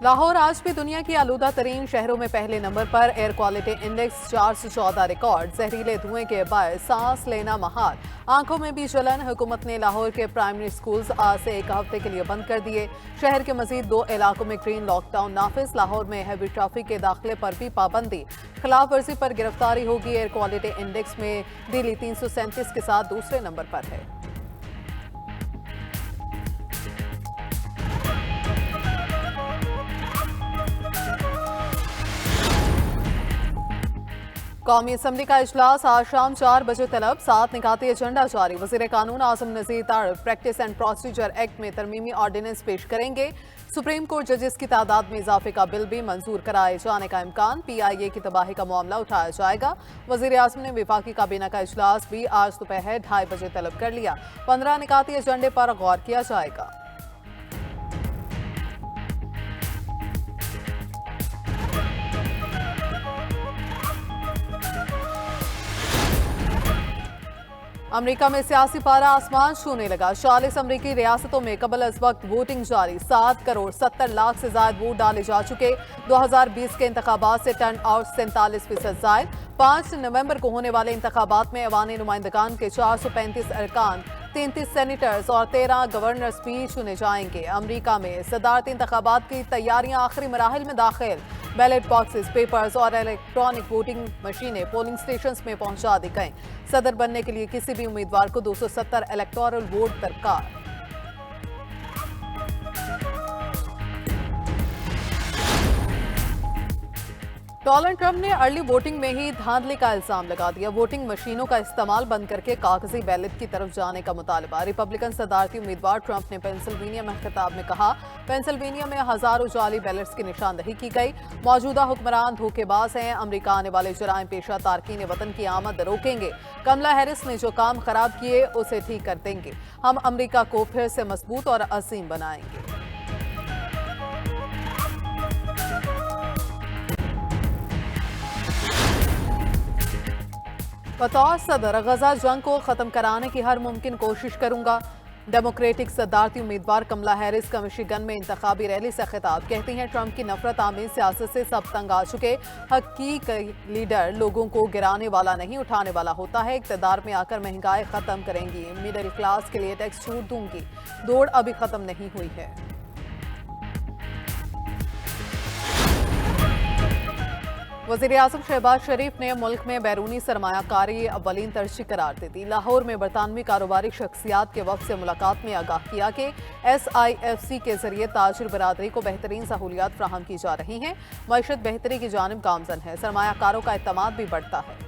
लाहौर आज भी दुनिया की आलूदा तरीन शहरों में पहले नंबर पर। Air quality index 414 record. जहरीले धुएं के बायस सांस लेना महाल, आंखों में भी जलन। हुकूमत ने लाहौर के प्राइमरी स्कूल्स आज से एक हफ्ते के लिए बंद कर दिए। शहर के मजीद 2 इलाकों में ग्रीन लॉकडाउन नाफिज। लाहौर में हैवी ट्रैफिक के दाखिले पर भी पाबंदी। खिलाफ वर्जी पर गिरफ्तारी होगी। एयर क्वालिटी इंडेक्स में दिल्ली 337 के साथ दूसरे नंबर पर है। कौमी असम्बली का इजलास आज शाम 4 बजे तलब। 7 निकाती एजेंडा जारी। वजीर कानून आजम नजीर तारिफ प्रैक्टिस एंड प्रोसीजर एक्ट में तरमीमी ऑर्डिनेंस पेश करेंगे। सुप्रीम कोर्ट जजेस की तादाद में इजाफे का बिल भी मंजूर कराए जाने का इम्कान। PIA की तबाही का मामला उठाया जाएगा। वजीर आजम ने विफाकी काबीना का इजलास भी आज दोपहर 2:30 बजे तलब कर लिया। 15 निकाती एजेंडे पर गौर किया जाएगा। अमेरिका में सियासी पारा आसमान छूने लगा। 40 अमरीकी रियासतों में कबल अज वक्त वोटिंग जारी। 7 करोड़ 70 लाख से ज्यादा वोट डाले जा चुके। 2020 के इंतखाबात से टर्न आउट 47% जायद। 5 नवंबर को होने वाले इंतखाबात में अवानी नुमाइंदगान के 435 अरकान, 33 सेनेटर्स और 13 गवर्नर्स भी चुने जाएंगे। अमरीका में सदारती इंतखाबात की तैयारियां आखिरी मराहिल में दाखिल। बैलेट बॉक्सेस, पेपर्स और इलेक्ट्रॉनिक वोटिंग मशीनें पोलिंग स्टेशंस में पहुंचा दी गईं। सदर बनने के लिए किसी भी उम्मीदवार को 270 इलेक्टोरल वोट दरकार। डोनाल्ड ट्रंप ने अर्ली वोटिंग में ही धांधली का इल्जाम लगा दिया। वोटिंग मशीनों का इस्तेमाल बंद करके कागजी बैलेट की तरफ जाने का मुतालबा। रिपब्लिकन सदारती उम्मीदवार ट्रंप ने पेंसिल्वेनिया में खिताब में कहा, पेंसिल्वेनिया में हजारों जाली बैलेट्स की निशानदही की गई। मौजूदा हुक्मरान धोखेबाज हैं। अमेरिका आने वाले जराइम पेशा तारकीन वतन की आमद रोकेंगे। कमला हैरिस ने जो काम खराब किए उसे ठीक कर देंगे। हम अमेरिका को फिर से मजबूत और अजीम बनाएंगे। बतौर सदर गजा जंग को खत्म कराने की हर मुमकिन कोशिश करूंगा। डेमोक्रेटिक सदारती उम्मीदवार कमला हैरिस का मिशिगन में इंतखाबी रैली से खिताब। कहती हैं ट्रंप की नफरत आमीज सियासत से सब तंग आ चुके। हकीकी लीडर लोगों को गिराने वाला नहीं उठाने वाला होता है। इक़्तिदार में आकर महंगाई खत्म करेंगी। मिडिल क्लास के लिए टैक्स छूट दूंगी। दौड़ अभी खत्म नहीं हुई है। वज़ीर आज़म शहबाज शरीफ ने मुल्क में बैरूनी सरमायाकारी अव्वलीन तरजीह करार दे दी। लाहौर में बरतानवी कारोबारी शख्सियात के वफ़द से मुलाकात में आगाह किया कि SIFC के जरिए ताजिर बरादरी को बेहतरीन सहूलियात फ्राहम की जा रही हैं। मईशत बेहतरी की जानिब गामजन है। सरमायाकारों का एतमाद भी बढ़ता है।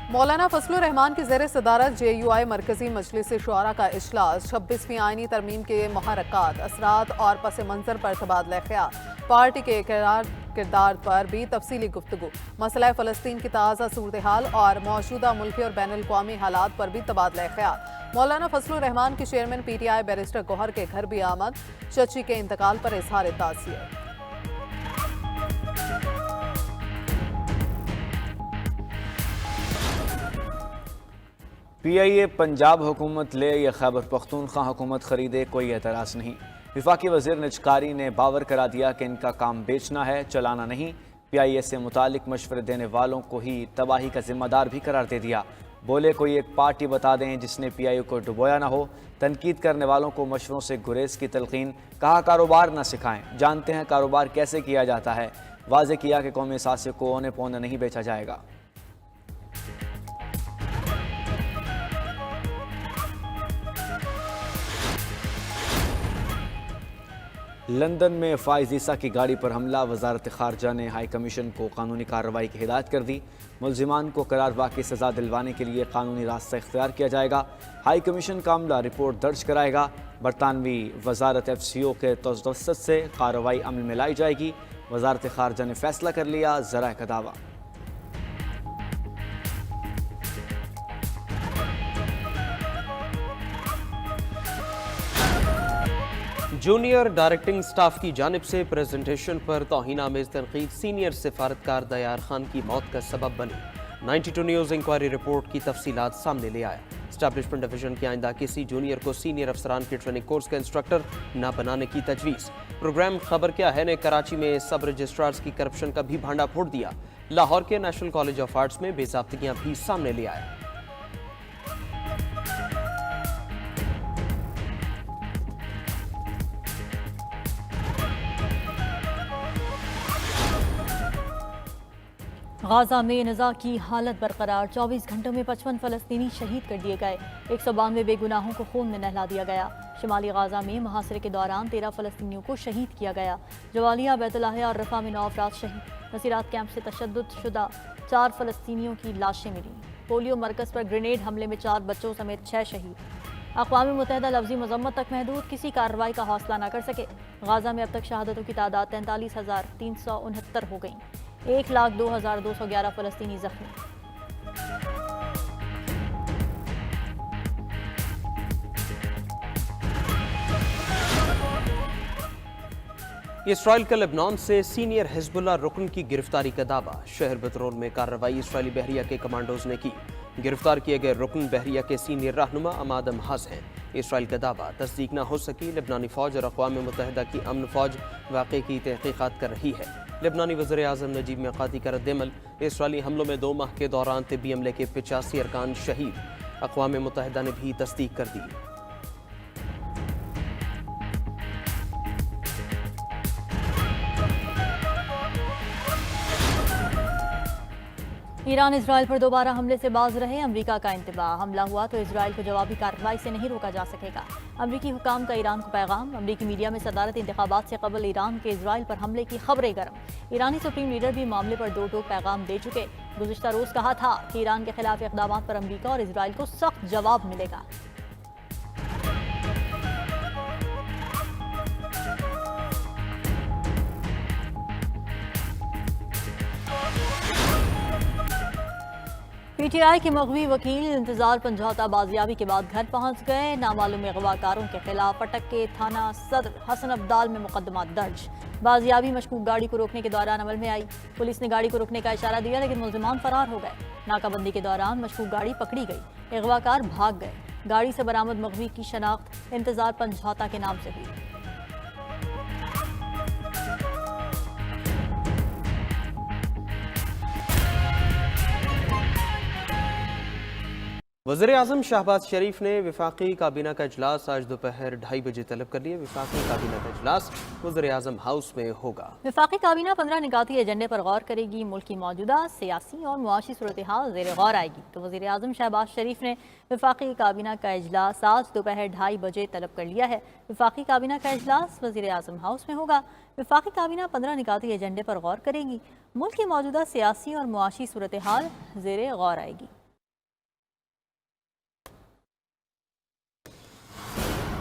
मौलाना फजलुर रहमान की ज़ेर सदारत JUI मरकजी मजलिस शुआरा का इजलास। 26वीं आईनी तरमीम के मुहर्रकात, असरात और पस मंजर पर तबादला ख्याल। पार्टी के किरदार पर भी तफसीली गुफ्तगू। मसला फ़लस्तीन की ताज़ा सूरत हाल और मौजूदा मुल्की और बैनुल अक़वामी हालात पर भी तबादला ख्याल। मौलाना फजलुर रहमान की चेयरमैन PTI बैरिस्टर गौहर के घर भी आमद। चची के इंतकाल पर इजहार ताज़ियत। PIA पंजाब हुकूमत ले या खैबर पख्तूनख्वा हुकूमत खरीदे, कोई एतराज़ नहीं। विफाकी वज़ीर निजकारी ने बावर करा दिया कि इनका काम बेचना है, चलाना नहीं। PIA से मुतालिक मशवरे देने वालों को ही तबाही का जिम्मेदार भी करार दे दिया। बोले कोई एक पार्टी बता दें जिसने PIA को डुबोया ना हो। तनकीद करने वालों को मशवरों से गुरेज की तलकीन। कहा कारोबार ना सिखाएं, जानते हैं कारोबार कैसे किया जाता है। वाज़े किया कि कौमी असासे को औने पौने नहीं बेचा जाएगा। लंदन में फ़ाइज़ ईसा की गाड़ी पर हमला। वज़ारत ख़ारजा ने हाई कमीशन को कानूनी कार्रवाई की हिदायत कर दी। मुल्ज़िमान को करार वाक़ई सज़ा दिलवाने के लिए कानूनी रास्ता इख्तियार किया जाएगा। हाई कमीशन का अमला रिपोर्ट दर्ज कराएगा। बरतानवी वज़ारत FCO के तवस्सुत से कार्रवाई अमल में लाई जाएगी। वज़ारत ख़ारजा ने फ़ैसला कर लिया, ज़राए का दावा। जूनियर डायरेक्टिंग स्टाफ की जानिब से प्रेजेंटेशन पर तौहीन आमेज तनकीद सीनियर सिफारतकार दयार खान की मौत का सबब बनी। 92 न्यूज़ इंक्वायरी रिपोर्ट की तफसीलात सामने ले आया। एस्टैब्लिशमेंट डिवीजन के आइंदा किसी जूनियर को सीनियर अफसरान के ट्रेनिंग कोर्स का इंस्ट्रक्टर न बनाने की तजवीज़। प्रोग्राम खबर क्या है ने कराची में सब रजिस्ट्रार्स की करप्शन का भी भांडा फोड़ दिया। लाहौर के नेशनल कॉलेज ऑफ आर्ट्स में बेज़ाब्तियां भी सामने ले आया। गाजा में निज़ा की हालत बरकरार, 24 घंटों में 55 फ़लस्तीनी शहीद कर दिए गए। 192 बेगुनाहों को खून में नहला दिया गया। शिमाली गाजा में मुहासरे के दौरान 13 फ़लस्तीनियों को शहीद किया गया। जवालिया, बैतुल्लाह और रफ़ा में 9 अफराद शहीद। नसीरात कैंप से तशद्दुद शुदा 4 फ़लस्तीनियों की लाशें मिली। पोलियो मरकज़ पर ग्रेनेड हमले में 4 बच्चों समेत 6 शहीद। अक़वाम मुत्तहिदा लफ्ज़ी मज़म्मत तक महदूद, किसी कार्रवाई का हौसला न कर सके। गाजा में अब तक शहादतों की तादाद 43,369 हो गई। 1,02,211 फ़लस्तीनी ज़ख्मी। इसराइल का लेबनान से सीनियर हिजबुल्लाह रुकन की गिरफ्तारी का दावा। शहर बतरोल में कार्रवाई इसराइली बहरिया के कमांडोज ने की। गिरफ्तार किए गए रुकन बहरिया के सीनियर रहनुमा अमाद महज हैं। इसराइल का दावा तस्दीक न हो सकी। लेबनानी फौज और अक़वाम मुत्तहिदा की अमन फौज वाक़े की तहक़ीक़ात कर रही है। लेबनानी वज़ीर आज़म नजीब मिक़ाती का रद्द-ए-अमल। इसराइली हमलों में 2 माह के दौरान तिब्बी अमले के 85 अरकान शहीद। अक़वाम मुत्तहिदा ने भी तस्दीक कर दी। ईरान इसराइल पर दोबारा हमले से बाज रहे। अमरीका का इंतबाह, हमला हुआ तो इसराइल को जवाबी कार्रवाई से नहीं रोका जा सकेगा। अमरीकी हुकाम का ईरान को पैगाम। अमरीकी मीडिया में सदारती इंतखाबात से कबल ईरान के इसराइल पर हमले की खबरें गर्म। ईरानी सुप्रीम लीडर भी मामले पर दो टोक पैगाम दे चुके। गुज़िश्ता रोज़ कहा था कि ईरान के खिलाफ इक़दाम पर अमरीका और इसराइल को सख्त जवाब मिलेगा। पीटीआई के मग़वी वकील इंतजार समझौता बाजियाबी के बाद घर पहुंच गए। नामालूम अगवाकारों के खिलाफ अटक के थाना सदर हसन अब्दाल में मुकदमा दर्ज। बाजियाबी मशकूक गाड़ी को रोकने के दौरान अमल में आई। पुलिस ने गाड़ी को रोकने का इशारा दिया, लेकिन मुल्ज़िमान फरार हो गए। नाकाबंदी के दौरान मशकूक गाड़ी पकड़ी गई। अगवाकार भाग गए। गाड़ी से बरामद मग़वी की शनाख्त इंतजार समझौता के नाम से हुई। वज़ीर आज़म शहबाज शरीफ ने वफाकी काबीना का इजलास आज दोपहर 2:30 बजे तलब कर लिया। वफाकी काबीना का इजलास वज़ीर आज़म हाउस में होगा। वफाकी काबीना 15 निकाती एजेंडे पर गौर करेगी। मुल्क की मौजूदा सियासी और मुआशी सूरत हाल ज़ेर गौर आएगी। तो वज़ीर आज़म शहबाज शरीफ ने वफाकी काबीना का इजलास आज दोपहर 2:30 बजे तलब कर लिया है। वफाकी काबीना का इजलास वज़ीर आज़म हाउस में होगा। वफाकी काबीना 15 निकाती एजेंडे पर गौर करेगी। मुल्क की मौजूदा सियासी और मुआशी सूरत हाल ज़ेर गौर आएगी।